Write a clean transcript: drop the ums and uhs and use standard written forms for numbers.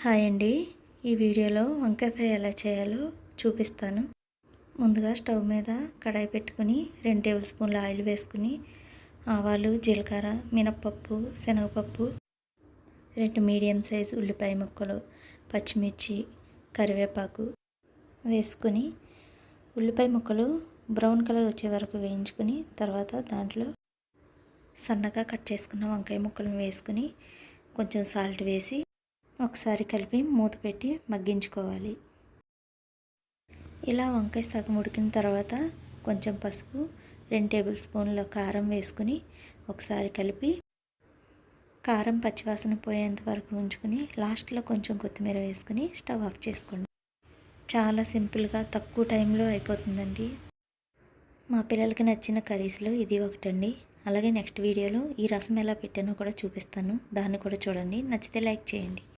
Hi అండి. ఈ వీడియోలో వంకాయ ఫ్రై ఎలా చేయాలో చూపిస్తాను. ముందుగా స్టవ్ మీద కడాయి పెట్టుకుని 2 టేబుల్ స్పూన్ల ఆయిల్ వేసుకుని ఆవాలు, జీలకర్ర, మినప్పప్పు, శనగపప్పు, 2 మీడియం సైజు ఉల్లిపాయ ముక్కలు, పచ్చిమిర్చి, కరివేపాకు వేసుకుని ఉల్లిపాయ ముక్కలు బ్రౌన్ కలర్ వచ్చే వరకు వేయించుకుని తర్వాత దాంట్లో సన్నగా కట్ చేసుకున్న వంకాయ ముక్కలను వేసుకుని కొంచెం సాల్ట్ వేసి ఒకసారి కలిపి మూత పెట్టి మగ్గించుకోవాలి. ఇలా వంకాయ సగం ఉడికిన తర్వాత కొంచెం పసుపు, 2 టేబుల్ స్పూన్ల కారం వేసుకుని ఒకసారి కలిపి కారం పచ్చివాసన పోయేంత వరకు ఉంచుకుని లాస్ట్లో కొంచెం కొత్తిమీర వేసుకుని స్టవ్ ఆఫ్ చేసుకోండి. చాలా సింపుల్గా తక్కువ టైంలో అయిపోతుందండి. మా పిల్లలకి నచ్చిన కర్రీస్లో ఇది ఒకటండి. అలాగే నెక్స్ట్ వీడియోలో ఈ రసం ఎలా పెట్టానో కూడా చూపిస్తాను. దాన్ని కూడా చూడండి. నచ్చితే లైక్ చేయండి.